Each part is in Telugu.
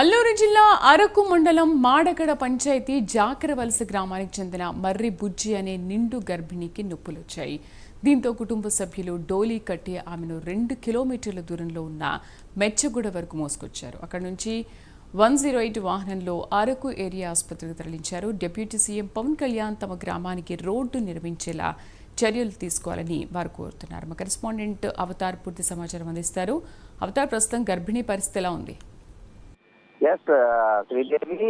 అల్లూరు జిల్లా అరకు మండలం మాడగడ పంచాయతీ జాకరవలస గ్రామానికి చెందిన మర్రి బుజ్జి అనే నిండు గర్భిణికి నొప్పులొచ్చాయి. దీంతో కుటుంబ సభ్యులు డోలీ కట్టి ఆమెను 2 కిలోమీటర్ల దూరంలో ఉన్న మెచ్చగూడ వరకు మోసుకొచ్చారు. అక్కడి నుంచి 108 వాహనంలో అరకు ఏరియా ఆసుపత్రికి తరలించారు. డిప్యూటీ సీఎం పవన్ కళ్యాణ్ తమ గ్రామానికి రోడ్డు నిర్మించేలా చర్యలు తీసుకోవాలని వారు కోరుతున్నారు. మా కరెస్పాండెంట్ అవతార్ పూర్తి సమాచారం అందిస్తారు. అవతార్, ప్రస్తుతం గర్భిణీ పరిస్థితి ఎలా ఉంది? ఎస్ శ్రీదేవి,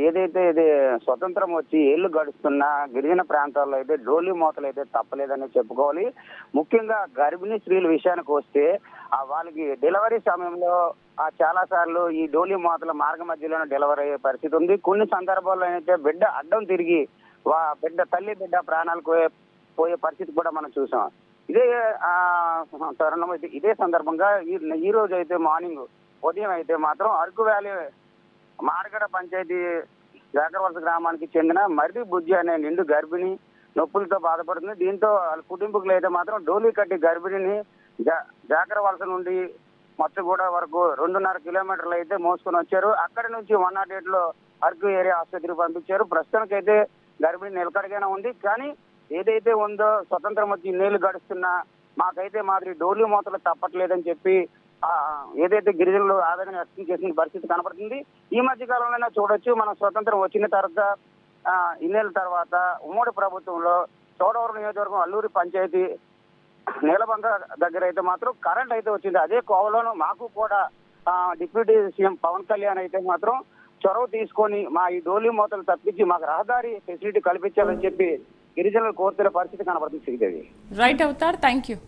ఏదైతే స్వతంత్రం వచ్చి ఏళ్లు గడుస్తున్న గిరిజన ప్రాంతాల్లో అయితే డోలీ మోతలు అయితే తప్పలేదని చెప్పుకోవాలి. ముఖ్యంగా గర్భిణీ స్త్రీల విషయానికి వస్తే వాళ్ళకి డెలివరీ సమయంలో చాలా సార్లు ఈ డోలీ మోతల మార్గ మధ్యలోనే డెలివరీ అయ్యే పరిస్థితి ఉంది. కొన్ని సందర్భాల్లో అయితే బిడ్డ అడ్డం తిరిగి తల్లి బిడ్డ ప్రాణాలకు పోయే పరిస్థితి కూడా మనం చూసాం. ఇదే సందర్భంగా ఈ రోజు అయితే మార్నింగ్ ఉదయం అయితే మాత్రం అరకు వ్యాలీ మాడగడ పంచాయతీ జాకరవలస గ్రామానికి చెందిన మర్రి బుజ్జి అనే నిండు గర్భిణి నొప్పులతో బాధపడుతుంది. దీంతో వాళ్ళ కుటుంబీకులు అయితే మాత్రం డోలీ కట్టి గర్భిణిని జాకరవలస నుండి మచ్చగూడ వరకు 2.5 కిలోమీటర్లు అయితే మోసుకొని వచ్చారు. అక్కడి నుంచి 108 లో అరకు ఏరియా ఆసుపత్రికి పంపించారు. ప్రస్తుతానికి అయితే గర్భిణి నిలకడగానే ఉంది. కానీ ఏదైతే ఉందో స్వతంత్రం వచ్చి ఇన్నేళ్లు గడుస్తున్నా మాకైతే మాదిరి డోలీ మోతలు తప్పట్లేదని చెప్పి ఏదైతే గిరిజనులు ఆవేదన వ్యక్తం చేసిన పరిస్థితి కనపడుతుంది. ఈ మధ్య కాలంలో చూడొచ్చు, మనం స్వతంత్రం వచ్చిన తర్వాత ఇన్నేళ్ల తర్వాత ఉమ్మడి ప్రభుత్వంలో చోడవరం నియోజకవర్గం అల్లూరి పంచాయతీ నీలబంద దగ్గర అయితే మాత్రం కరెంట్ అయితే వచ్చింది. అదే కోవలోనూ మాకు కూడా డిప్యూటీ సీఎం పవన్ కళ్యాణ్ అయితే మాత్రం చొరవ తీసుకొని మా ఈ డోలీ మోతలు తప్పించి మాకు రహదారి ఫెసిలిటీ కల్పించాలని చెప్పి గిరిజనులు కోరుతున్న పరిస్థితి కనపడుతుంది. Sridevi. Right Avatar, thank you.